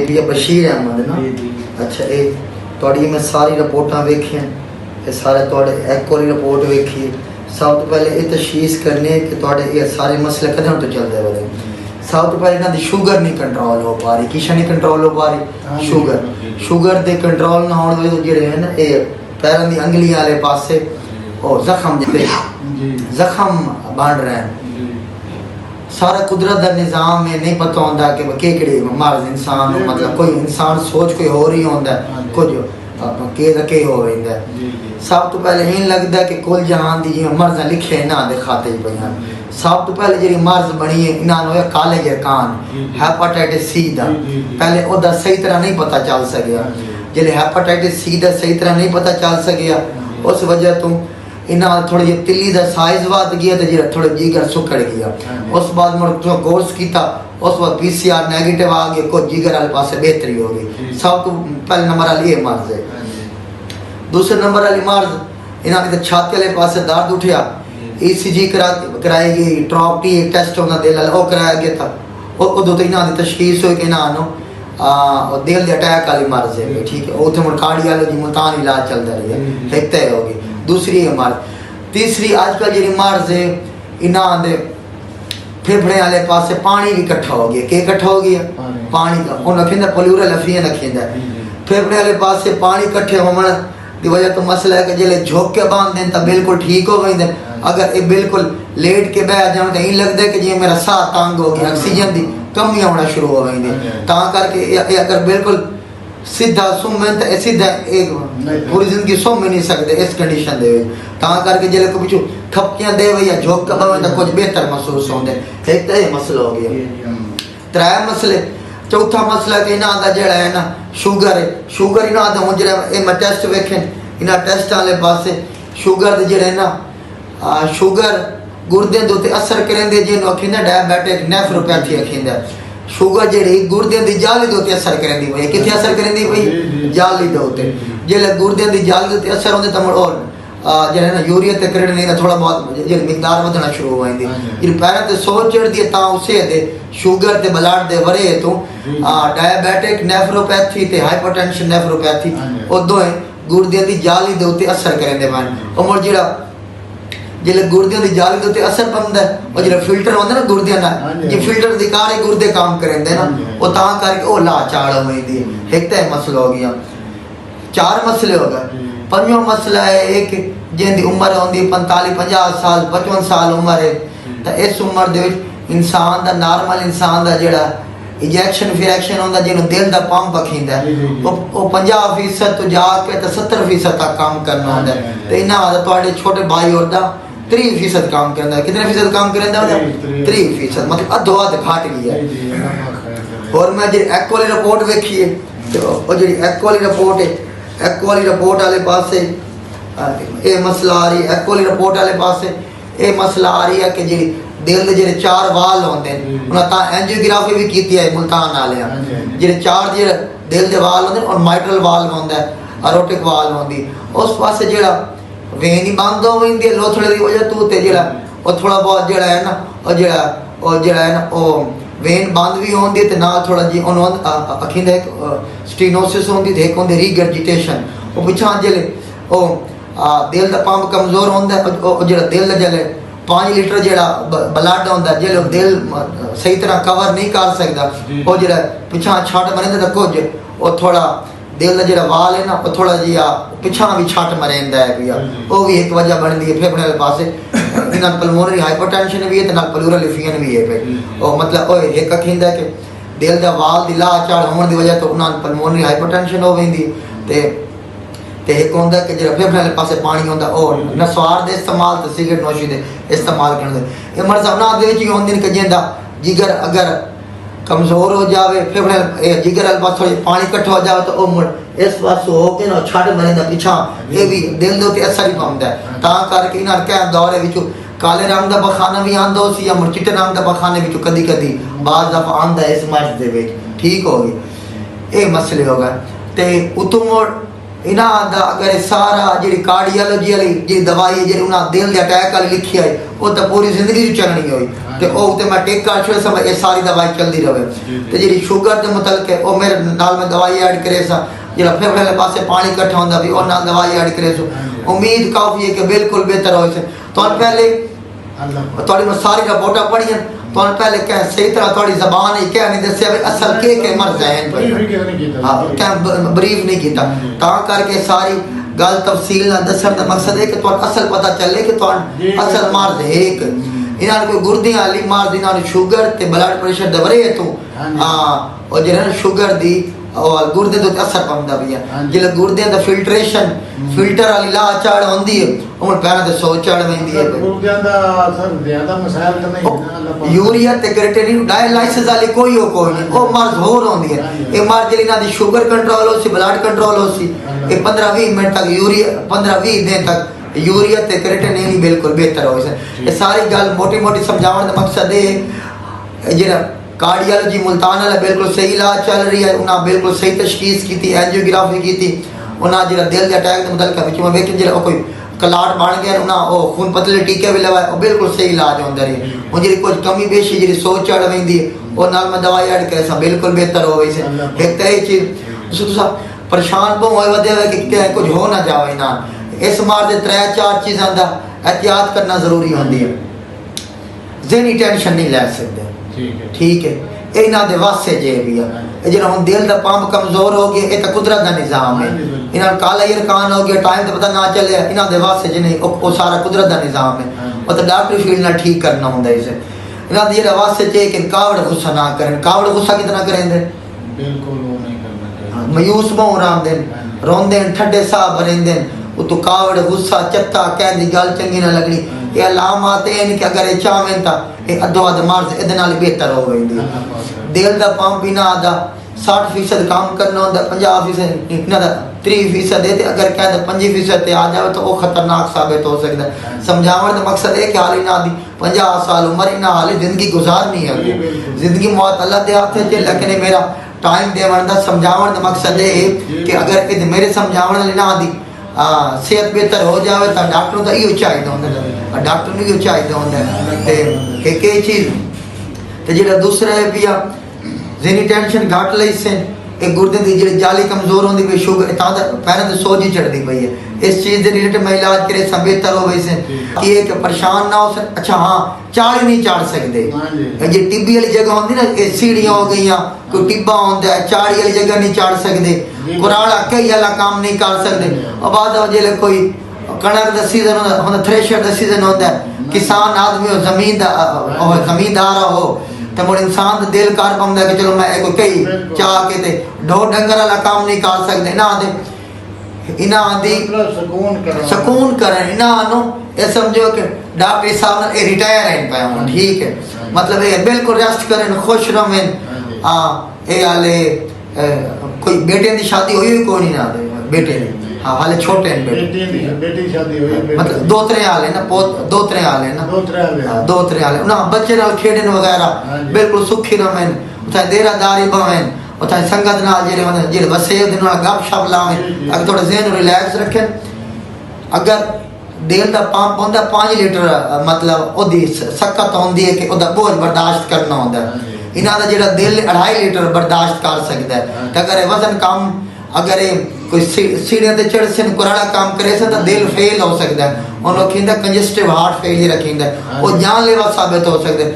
भी बशीर अहमद ना। अच्छा ये थोड़ी मैं सारी रिपोर्टां वेखियां, ये सारे थोड़े एक वाली रिपोर्ट वेखी। सब तो पहले ये तशखीस करनी है कि थोड़े ये सारे मसले कदम तो चलते वाले। सब तो पहले इन्हों की शुगर नहीं कंट्रोल हो पा रही, किश नहीं कंट्रोल हो पा रही, शुगर के कंट्रोल ना होने तो जेडे है ना ये पैरों की अंगलियां वाले पासे और जख्म बन रहे हैं। सारा कुदरत का निज़ाम में नहीं पता होता कि केकड़े मर्ज इंसान मतलब कोई इंसान सोच कोई हो रही होता है कुछ के हो रही है। सब तो पहले यही लगता है कि कुल जहान की जिम्मे मर्ज लिखे इन्हों के खाते पे। सब तो पहले जी मर्ज बनी है इन्होंने काले जरकान हैपाटाइटिस सी का पहले वह सही तरह नहीं पता चल सकिया। जिले हैपाटाइटिस सी का सही तरह नहीं पता चल सकिया उस वजह तो इन्हें थोड़ी जी तिली का साइज वध गया तो जो थोड़े जिगर सुकड़ गया। उस बाद मुड़ कोर्स किया, उस बाद PCR नैगेटिव आ गया, कुछ जिगर वाले पासे बेहतरी हो गई। सब तो पहले नंबर वाली ये मर्ज है। दूसरे नंबर वाली मर्ज इन्होंने तो छाती वाले पासे दर्द उठा, ECG कराई गई, ट्रॉपटी एक टेस्ट होना दिल वाला वो कराया गया था। उदों तो इन्हों की तशखीस हुई कि इन्हों दिल के अटैक वाली मर्ज है। ठीक है उतने मुड़ कार्डियोलॉजी मुल्तान इलाज चलता रहा, एक तय हो गई। दूसरी है मर्ज। तीसरी अजकल जी मर्ज है इन्हों के फेफड़े वाले पासे पानी भी इकट्ठा हो गया। इकट्ठा हो गया पानी का उन्हें रखिंदा प्लूरल अफियन रखिंदा फेफड़े वाले पासे पानी इकट्ठे होने की वजह तो मसला है कि जिले झोंक के बांध दें तो बिल्कुल ठीक हो गए। अगर ये बिल्कुल लेट के बह जाए तो यही लगता है कि जी मेरा साह तंग हो गया, ऑक्सीजन की कमी होना शुरू हो गई। ता करके अगर बिल्कुल सीधा सुमें तो सीधा एक पूरी जिंदगी सुम ही नहीं सकते इस कंडीशन दे। ता करके जिले को पिछू ठपकियां दे या झोंक के बवे तो कुछ बेहतर महसूस होंगे। एक तो ये मसला हो गया। त्रै मसले। चौथा मसला कि इन्हों का जोड़ा है ना शुगर है। शुगर इन्हों का हूँ जो मैं टेस्ट वेखे इन्होंने टेस्ट वाले पासे शुगर के जोड़े ना शुगर गुर्दे के उत्ते असर करेंगे जिन्होंने आखिंदा डायबिटिक नेफ्रोपैथी आखिंदा। शुगर जी गुर्दे की जाली के उत्ते असर करेंदी पई, कितने असर करेंदी पई जाली के उत्ते। जिले गुर्दे की जाली के उत्ते असर होंगे तो और जो है ना यूरिया ते क्रेडिट ना थोड़ा बहुत जो मिकदार बढ़ना शुरू हो जाती है। जो पैरों से सोच चढ़ती है तो उसे दे शुगर ते ब्लड दे वरे तो डायबिटिक नेफ्रोपैथी ते हाइपरटेंशन नेफ्रोपैथी वो दोए गुर्दे की जाली के उत्ते असर करेंदे पैन। और जो जिले गुर्दे की जाली के उत्ते असर पौंदा है और जो फिल्टर होंगे ना गुर्दे ना जो फिल्टर के कार गुर्दे काम करेंदे ना वो ता करके वो ला चाड़ हो जाती है। एक तो मसला हो गया। 4 मसले हो गए। पंजो मसला है एक जिंदी उम्र होंगी 45-50 साल 55 साल उम्र है तो इस उम्र दे इंसान का नॉर्मल इंसान का जोड़ा इंजैक्शन फिरैक्शन होंगे जिन्होंने दिल का पंप आखिंदा वो 50% तो जाके तो 70% तक काम करना होंगे। तो इन्होंने थोड़े छोटे भाई और 30% काम करता है। कितने फीसद काम करता है? 30%, मतलब अद्धो अध घट गया। और मैं जी एक वाली रिपोर्ट वेखी है तो जी एक वाली रिपोर्ट है एक वाली रिपोर्ट वाले पासे ये मसला आ रही है। एक वाली रिपोर्ट वाले पासे ये मसला आ रही है कि जी दिल के जो 4 वाल होंगे उन्हें एंजियोग्राफी भी की है मुल्तान वाले जो 4 जो दिल के वाल होंगे और माइट्रल वाल होंगे अरोटिक वाल होंगी उस पासे जो वेन ही बंद हो गई लोथड़े की वजह तो जो थोड़ा बहुत जोड़ा है ना जोड़ा है ना वो वेन बंद भी होंगी तो ना थोड़ा जी अखींदा एक स्टीनोसिस होंगी तो एक होंगी रीगर्जिटेशन वो पिछा जिले वो दिल का पंप कमजोर होंगे जो दिल जले 5 लीटर जो ब्लड होंगे जो दिल सही तरह कवर नहीं कर सकता वो जो पिछा छट मरेंदा तो कुछ वो थोड़ा दिल का जो वाल है ना वो थोड़ा जी पिछा भी छट मरेंदा है पिया वो भी एक वजह बनती है। फेफड़े वाले पासे इन्हें पल्मोनरी हाइपरटेंशन भी है तो प्लूरल एफियन भी है पे वो मतलब वो एक अखींदा कि दिल का वाल की लाह चाड़ होने की वजह तो उन्होंने पल्मोनरी हाइपरटेंशन हो गई ते एक होंदा कि जो फेफड़े वाले पासे पानी होंदा और नसवार दे इस्तेमाल तो सिगरेट नोशी दे इस्तेमाल करने ये मर्ज अपना दे जी होंदी कि जिंदा जिगर अगर कमजोर हो जाए फेफड़े जिगर वाले पास थोड़ी पानी इकट्ठा हो जाए तो वो इस पास होके ना छट मरेंदा पिछा ये भी दिल के उत्ते असर ही पाउंदा है। ता करके इन्हां क्या दौरे विच काले रंग का बखाना भी आंदा सी या चिट्टे रंग का बखाने विच कदी कदी बाज दफा आंदा इस मर्ज दे विच ठीक हो गई। ये मसले हो गए ते उतों इना दा अगर सारा जी कार्डियोलॉजी वाली जी दवाई जी उन्हें दिल के अटैक वाली लिखी है वो तो पूरी जिंदगी चलनी हुई तो वो मैं टेक कर छोड़ समय ये सारी दवाई चलती रहे तो जी शुगर के मुतलक है वो मेरे नाल में दवाई ऐड करे सा जो फेफड़े वाले पासे पानी इकट्ठा होता भी और नाल दवाई ऐड करे सो उम्मीद काफ़ी है कि बिल्कुल बेहतर हो तो पहले थोड़ी मैं सारी रिपोर्टा पढ़ी तो पहले क्या सही तरह थोड़ी जबान ही क्या नहीं दसिया भी असल के मर्ज है हाँ क्या ब्रीफ नहीं किया ता करके सारी गल तफसील ना दसन का मकसद है कि तो असल पता चले कि तो असल मर्ज है एक इन्होंने कोई गुर्दे वाली मर्ज इन्होंने शुगर ते ब्लड प्रेशर दबरे है तो और जो शुगर दी और गुर्दे तो असर पौंदा भी है जिले गुर्दे दा फिल्ट्रेशन फिल्टर वाली ला चढ़ होंदी है उन पैरा ते सो चढ़ वेंदी है गुर्दे दा असर ज्यादा मसाइल तो नहीं ना यूरिया ते क्रिएटिनिन डायलाइसिस वाली कोई नहीं ओ मर्ज होर होंदी है ए मर्ज जिली ना दी शुगर कंट्रोल हो सी ब्लड कंट्रोल हो सी ए 15-20 मिनट तक यूरिया 15-20 दिन तक यूरिया ते क्रिएटिनिन बिल्कुल बेहतर हो से ये सारी गल मोटी-मोटी समझावन दा मकसद है जेरा कार्डियोलॉजी मुल्तान वाला बिल्कुल सही इलाज चल रही है उन्हें बिल्कुल सही तशखीस की थी एंजियोग्राफी की थी उन्हें जो दिल के अटैक के मुतलक विच में वेख जो कोई कलाट बन गया उन्हें वो खून पतले टीके भी लवाए वो बिल्कुल सही इलाज होता रही और जी कुछ कमी बेशी जी सोच चढ़ वेंदी है वो नाल में दवाई ऐड करे सा बिल्कुल बेहतर हो वैसे एक तो ये चीज़ तुसा परेशान पो होए वदे कि क्या कुछ हो ना जावे ना इस मार दे 3-4 चीज़ां दा एहतियात करना ज़रूरी होती है ज़हनी टेंशन नहीं ले सकते ठीक है इन्हों के वास्ते जे भी है जो हम दिल का पंप कमजोर हो गया ये तो कुदरत का निज़ाम है इन्होंने काला यरकान हो गया टाइम तो पता ना चले इन्हों के वास्ते जो नहीं वो सारा कुदरत का निज़ाम है वो तो डॉक्टरी फील्ड ना ठीक करना होंगे इसे इन्हों के जो वास्ते चाहिए कि कावड़ गुस्सा ना करें कावड़ गुस्सा कितना करेंगे मायूस बहु रामदे रोंदे ठंडे साह भरेंदे वो तो कावड़ गुस्सा चत्ता कह दी गल चंगी ना लगनी ये अलामत है कि अगर ये चाहें तो ये अद्धो अध मर्ज ए बेहतर हो गई दिल का पंप बिना आधा 60% काम करना होंगे 50% इतना 3% है अगर कहते 5% आ जाए तो वो खतरनाक साबित हो सकता है समझावन का मकसद है कि हाल ना दी 50 साल उम्र इन्हें हाल जिंदगी गुजारनी है जिंदगी मौत अल्लाह के हाथ है लेकिन मेरा टाइम देवन का समझावन का मकसद है कि अगर मेरे समझावन ना दी सेहत बेहतर हो जाए तो डॉक्टर तो यो चाहिए होंगे डॉक्टर ने यो चाहिए होंगे एक चीज़ तो जो दूसरा है भी ज़हनी टेंशन घट ली से एक गुर्दे की जी जाली कमजोर होती पई शुगर पैरों से सोजी चढ़ती पई है इस चीज़ के रिलेटेड मैं इलाज करे सब बेहतर हो वैसे कि एक परेशान ना हो सके अच्छा हाँ चाली नहीं चढ़ सकते जी टिब्बी वाली जगह होंगी ना ये सीढ़ियाँ हो गई कोई टिब्बा होता है चाड़ी वाली जगह नहीं चढ़ सकते कुराड़ा कई वाला काम नहीं कर सकते और बाद जो कोई कणक का सीजन होता थ्रेशर का सीजन होता है किसान आदमी हो जमींदार हो तो मुझे इंसान का दिल कर पाता कि चलो मैं कई चाह के ते ढोर डंगर वाला काम नहीं कर सकते ना दे इन्हां दी सुकून करें इन्हां ये समझो कि डॉक्टर साहब ने रिटायर हैं पे ठीक है मतलब ये बिल्कुल रेस्ट करें खुश रहें हाँ ये हाले कोई बेटे की शादी हुई कोई नहीं ना बेटे हाँ हाले छोटे हैं बेटी शादी हुई मतलब दोतरे हाल है ना दोतरे हाल है ना दोतरे हाल है ना बच्चे नाल खेडन वगैरह बिल्कुल सुखी रहें उठाए देरादारी बवें उठाए संगत नाल जेरे वसे दिन गप शप लावें अगर थोड़ा ज़हन रिलैक्स रखें अगर दिल का पंप होंगे 5 लीटर मतलब ओदी सकत होंगी है कि ओदा बोझ बर्दाश्त करना होंगे इन्हों का जो दिल 2.5 लीटर बर्दाश्त कर सकता है तो अगर वजन कम अगर कोई सीढ़ियाँ ते चढ़ से कुराड़ा काम करे से तो दिल फेल हो सकता है और कंजस्टिव हार्ट फेलियर रखी वो जानलेवा साबित हो सकता है।